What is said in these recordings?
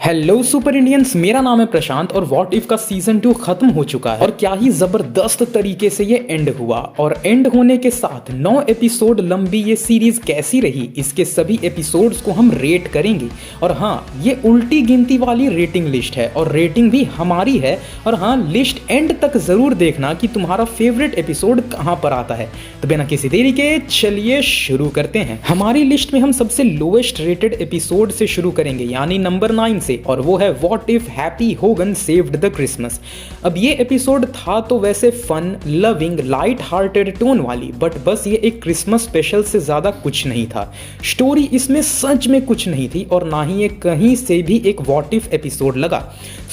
Hello super Indians, मेरा नाम है प्रशांत और व्हाट इफ का सीजन 2 खत्म हो चुका है और क्या ही जबरदस्त तरीके से ये एंड हुआ। और एंड होने के साथ 9 एपिसोड लंबी ये सीरीज कैसी रही, इसके सभी एपिसोड्स को हम रेट करेंगे। और हाँ, ये उल्टी गिनती वाली रेटिंग लिस्ट है और रेटिंग भी हमारी है। और हाँ, लिस्ट एंड तक जरूर देखना कि तुम्हारा फेवरेट एपिसोड कहाँ पर आता है। तो बिना किसी देरी के चलिए शुरू करते हैं। हमारी लिस्ट में हम सबसे लोएस्ट रेटेड एपिसोड से शुरू करेंगे, यानी नंबर 9 से, और वो है what if Happy Hogan saved the Christmas. अब ये एपिसोड था तो वैसे fun loving light hearted tone वाली, बट बस ये एक क्रिसमस स्पेशल से ज्यादा कुछ नहीं था। स्टोरी इसमें सच में कुछ नहीं थी और ना ही ये कहीं से भी एक व्हाट इफ एपिसोड लगा।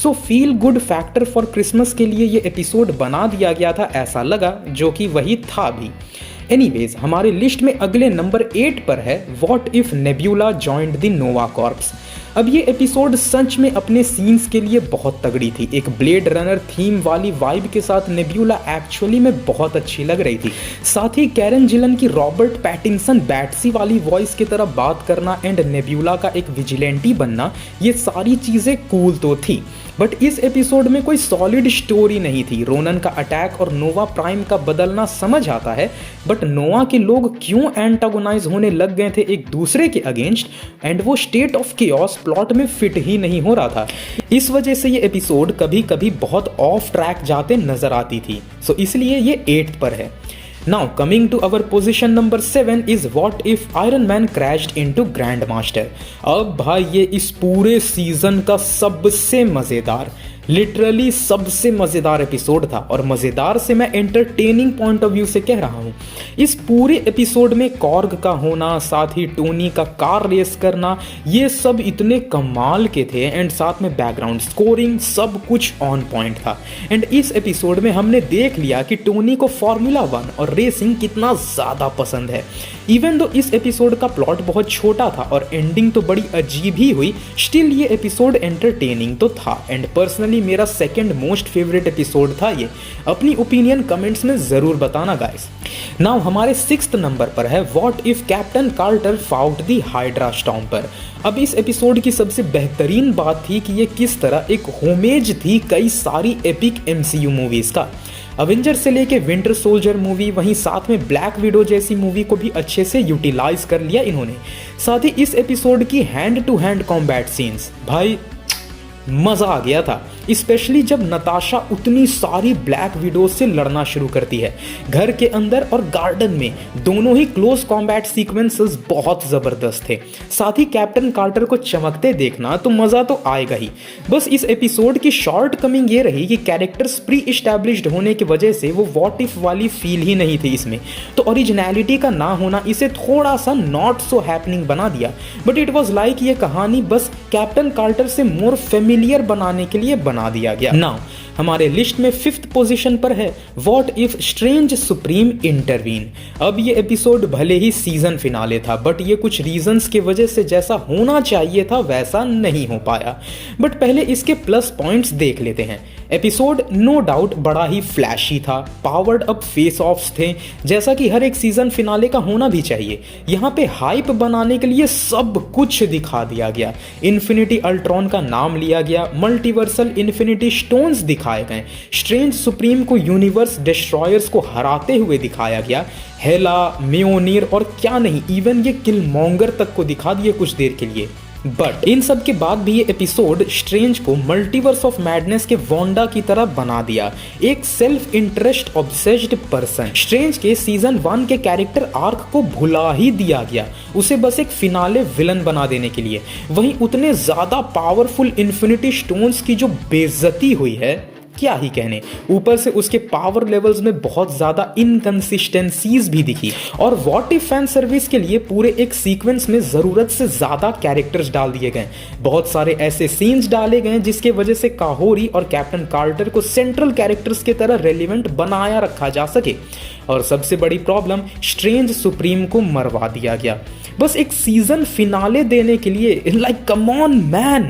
So feel good factor for Christmas के लिए ये एपिसोड बना दिया गया था ऐसा लगा, जो कि वही था भी। एनीवेज, हमारी लिस्ट में अगले नंबर 8 पर है what if nebula joined the Nova corps. अब ये एपिसोड सच में अपने सीन्स के लिए बहुत तगड़ी थी। एक ब्लेड रनर थीम वाली वाइब के साथ नेब्यूला एक्चुअली में बहुत अच्छी लग रही थी। साथ ही कैरन जिलन की रॉबर्ट पैटिंसन बैटसी वाली वॉइस की तरह बात करना एंड नेब्यूला का एक विजिलेंटी बनना, ये सारी चीज़ें कूल तो थी। बट इस एपिसोड में कोई सॉलिड स्टोरी नहीं थी। रोनन का अटैक और नोवा प्राइम का बदलना समझ आता है, बट नोवा के लोग क्यों एंटागोनाइज होने लग गए थे एक दूसरे के अगेंस्ट, एंड वो स्टेट ऑफ केओस प्लॉट में फिट ही नहीं हो रहा था। इस वजह से ये एपिसोड कभी कभी बहुत ऑफ ट्रैक जाते नजर आती थी। सो इसलिए ये 8th पर है। Now coming to our position number 7 is what if Iron Man crashed into Grandmaster। अब भाई ये इस पूरे सीजन का सबसे मजेदार, लिटरली सबसे मजेदार एपिसोड था। और मजेदार से मैं एंटरटेनिंग पॉइंट ऑफ व्यू से कह रहा हूँ। इस पूरे एपिसोड में कॉर्ग का होना, साथ ही टोनी का कार रेस करना, ये सब इतने कमाल के थे। एंड साथ में बैकग्राउंड स्कोरिंग, सब कुछ ऑन पॉइंट था। एंड इस एपिसोड में हमने देख लिया कि टोनी को फार्मूला 1 और रेसिंग कितना ज़्यादा पसंद है। इवन दो इस एपिसोड का प्लॉट बहुत छोटा था और एंडिंग तो बड़ी अजीब ही हुई, स्टिल ये एपिसोड एंटरटेनिंग तो था। एंड पर्सनली मेरा सेकंड मोस्ट फेवरेट एपिसोड था ये। अपनी ओपिनियन कमेंट्स में जरूर बताना गाइस। नाउ हमारे 6th नंबर पर है what if Captain Carter fought the Hydra storm पर। अब इस एपिसोड की सबसे बेहतरीन बात थी कि ये किस तरह एक होमेज थी कई सारी एपिक MCU मूवीज का। अवेंजर से लेके विंटर सोल्जर मूवी, वहीं साथ में ब्लैक विडो जैसी मूवी को भी अच्छे से यूटिलाइज कर लिया इन्होंने। साथ ही इस एपिसोड की hand to hand combat scenes, भाई मजा आ गया था। स्पेशली जब नताशा उतनी सारी ब्लैक विडोज से लड़ना शुरू करती है, घर के अंदर और गार्डन में, दोनों ही क्लोज कॉम्बैट सीक्वेंसेस बहुत जबरदस्त थे। साथ ही कैप्टन कार्टर को चमकते देखना तो मजा तो आएगा ही। बस इस एपिसोड की शॉर्ट कमिंग ये रही कि कैरेक्टर्स प्री एस्टैब्लिश्ड होने की वजह से वो व्हाट इफ वाली फील ही नहीं थी इसमें। तो ओरिजिनलिटी का ना होना इसे थोड़ा सा नॉट सो हैपनिंग बना दिया। बट इट वॉज लाइक ये कहानी बस कैप्टन कार्टर से मोर फेमिलियर बनाने के लिए बना दिया गया। नाउ हमारे लिस्ट में 5th पोजीशन पर है what if strange supreme intervene. अब ये एपिसोड भले ही सीजन फिनाले था, बट ये कुछ रीजंस की वजह से जैसा होना चाहिए था वैसा नहीं हो पाया। बट पहले इसके प्लस पॉइंट्स देख लेते हैं। एपिसोड नो डाउट बड़ा ही फ्लैशी था, पावर्ड अप फेस ऑफ्स थे, जैसा कि हर एक सीजन फिनाले का होना भी चाहिए। यहाँ पे हाइप बनाने के लिए सब कुछ दिखा दिया गया। इन्फिनिटी अल्ट्रॉन का नाम लिया गया, मल्टीवर्सल इन्फिनिटी स्टोन्स दिखाए गए, स्ट्रेंज सुप्रीम को यूनिवर्स डिस्ट्रॉयर्स को हराते हुए दिखाया गया, हेला, म्योनीर और क्या नहीं, इवन ये किलमॉन्गर तक को दिखा दिए कुछ देर के लिए। बट इन सब के बाद भी ये एपिसोड स्ट्रेंज को मल्टीवर्स ऑफ मैडनेस के वोंडा की तरह बना दिया, एक self interest obsessed person. Strange के सीजन 1 के कैरेक्टर आर्क को भुला ही दिया गया, उसे बस एक फिनाले विलन बना देने के लिए। वहीं उतने ज्यादा पावरफुल इन्फिनिटी स्टोन्स की जो बेइज्जती हुई है, क्या ही कहने। ऊपर से उसके पावर लेवल्स में बहुत ज्यादा इनकंसिस्टेंसीज भी दिखी। और व्हाट इफ फैन सर्विस के लिए पूरे एक सीक्वेंस में जरूरत से ज्यादा कैरेक्टर्स डाल दिए गए। बहुत सारे ऐसे सीन्स डाले गए जिसके वजह से काहोरी और कैप्टन कार्टर को सेंट्रल कैरेक्टर्स की तरह रेलिवेंट बनाया रखा जा सके। और सबसे बड़ी प्रॉब्लम, स्ट्रेंज सुप्रीम को मरवा दिया गया बस एक सीजन फिनाले देने के लिए। लाइक कम ऑन मैन,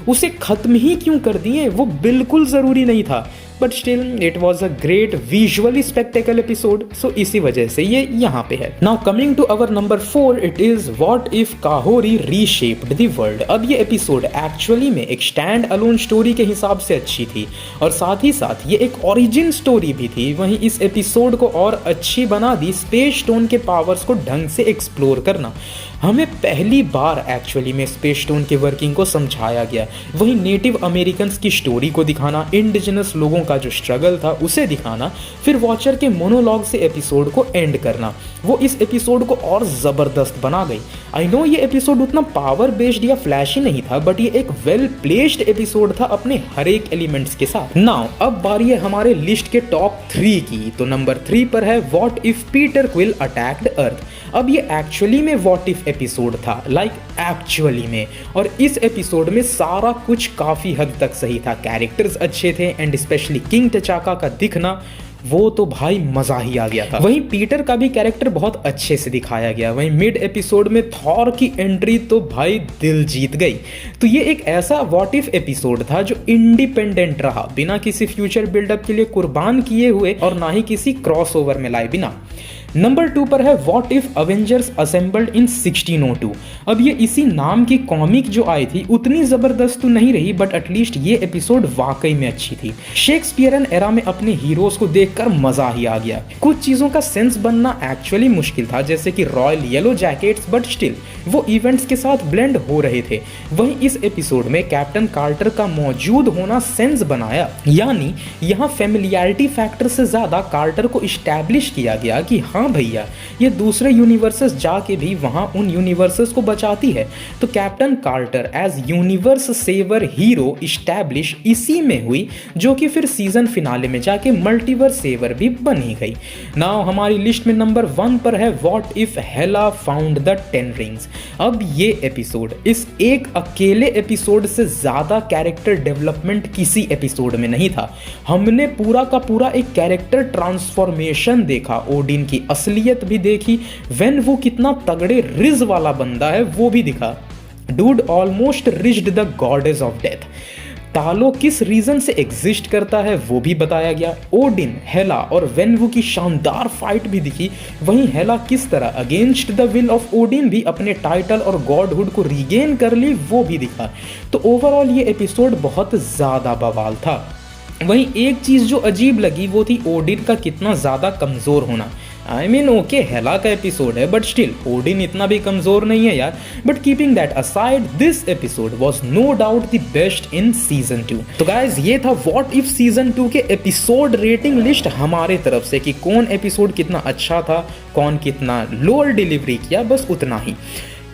उसे खत्म ही क्यों कर दिए, वो बिल्कुल जरूरी नहीं था। But still it was a great visually spectacle episode, so इसी वजह से ये यहाँ पे है। Now coming to our number 4, it is what if Kahhori reshaped the world. अब ये एपिसोड एक्चुअली में एक स्टैंड अलोन स्टोरी के हिसाब से अच्छी थी और साथ ही साथ ये एक ओरिजिन स्टोरी भी थी। वहीं इस एपिसोड को और अच्छी बना दी स्पेस स्टोन के पावर्स को ढंग से एक्सप्लोर करना। हमें पहली बार एक्चुअली में स्पेस स्टोन के वर्किंग को समझाया गया। वहीं नेटिव अमेरिकन की स्टोरी को दिखाना, इंडिजिनस लोगों का जो स्ट्रगल था उसे दिखाना, फिर वॉचर के मोनोलॉग से एपिसोड को एंड करना, वो इस एपिसोड को और ज़बरदस्त बना गई। आई नो ये एपिसोड उतना पावर बेस्ड या फ्लैशी नहीं था, बट ये एक वेल प्लेस्ड एपिसोड था अपने हर एक एलिमेंट्स के साथ। नाउ अब बारी है हमारे लिस्ट के टॉप 3 की। तो नंबर 3 पर है what if Peter Quill attacked earth. अब ये एक्चुअली में व्हाट इफ एपिसोड था, लाइक एक्चुअली में, और इस एपिसोड में सारा कुछ काफी हद तक सही था। कैरेक्टर्स अच्छे थे एंड स्पेशली किंग टचाका का दिखना, वो तो भाई मजा ही आ गया था। वहीं पीटर का भी कैरेक्टर बहुत अच्छे से दिखाया गया। वहीं मिड एपिसोड में थॉर की एंट्री तो भाई दिल जीत गई। तो ये एक ऐसा व्हाट इफ एपिसोड था जो इंडिपेंडेंट रहा, बिना किसी फ्यूचर बिल्डअप के लिए कुर्बान किए हुए और ना ही किसी क्रॉसओवर में लाए बिना। नंबर 2 पर है what if Avengers assembled in 1602। अब ये इसी नाम की कॉमिक जो आई थी उतनी जबरदस्त तो नहीं रही, बट एटलीस्ट ये एपिसोड वाकई में अच्छी थी। शेक्सपियरन एरा में अपने हीरोज को देखकर मजा ही आ गया। कुछ चीजों का सेंस बनना एक्चुअली मुश्किल था, जैसे कि royal yellow jackets, but still वो इवेंट्स के साथ ब्लेंड हो रहे थे। वहीं इस एपिसोड में कैप्टन कार्टर का मौजूद होना सेंस बनाया, यानी यहाँ फेमिलियरिटी फैक्टर से ज्यादा कार्टर को इस्टेब्लिश किया गया कि हाँ भैया ये दूसरे यूनिवर्सेस जाके भी वहां उन यूनिवर्सेस को बचाती है। तो Captain Carter as universe saver hero establish इसी में हुई, जो कि फिर सीजन फिनाले में जाके मल्टीवर्स सेवर भी बनी गई। नाउ हमारी लिस्ट में नंबर 1 पर है what if Hela found the 10 rings. अब ये एपिसोड इस एक अकेले एपिसोड से ज्यादा कैरेक्टर डेवलपमेंट किसी एपिसोड में नहीं था। हमने पूरा का पूरा एक कैरेक्टर ट्रांसफॉर्मेशन देखा, ओडिन की असलियत भी देखी, वेन वो कितना तगड़े रिज वाला बंदा है वो भी दिखा। Dude almost reached the goddess of death. तालो किस रीजन से एग्जिस्ट करता है वो भी बताया गया। ओडिन, हेला और वेनवू की शानदार फाइट भी दिखी। वहीं हेला किस तरह against the will of Odin भी अपने टाइटल और गॉडहुड को रीगेन कर ली वो भी दिखा। तो ओवरऑल ये एपिसोड बहुत ज्यादा बवाल था। वहीं एक चीज जो अजीब लगी वो थी ओडिन का कितना ज्यादा कमजोर होना। आई मीन ओके हेला का एपिसोड है, बट स्टिल ओडिन इतना भी कमजोर नहीं है यार। But keeping that aside, this episode was no doubt the best in season 2। तो गाइज ये था व्हाट इफ सीजन 2 के एपिसोड रेटिंग लिस्ट हमारे तरफ से कि कौन एपिसोड कितना अच्छा था, कौन कितना लोअर डिलीवरी किया, बस उतना ही।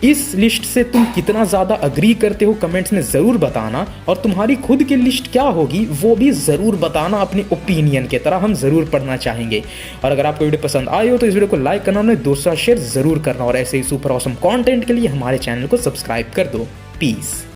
इस लिस्ट से तुम कितना ज़्यादा अग्री करते हो कमेंट्स में ज़रूर बताना, और तुम्हारी खुद की लिस्ट क्या होगी वो भी ज़रूर बताना अपने ओपिनियन के तरह, हम ज़रूर पढ़ना चाहेंगे। और अगर आपको वीडियो पसंद आई हो तो इस वीडियो को लाइक करना, अपने दोस्तों से शेयर ज़रूर करना, और ऐसे ही सुपर ऑसम कंटेंट के लिए हमारे चैनल को सब्सक्राइब कर दो। पीस।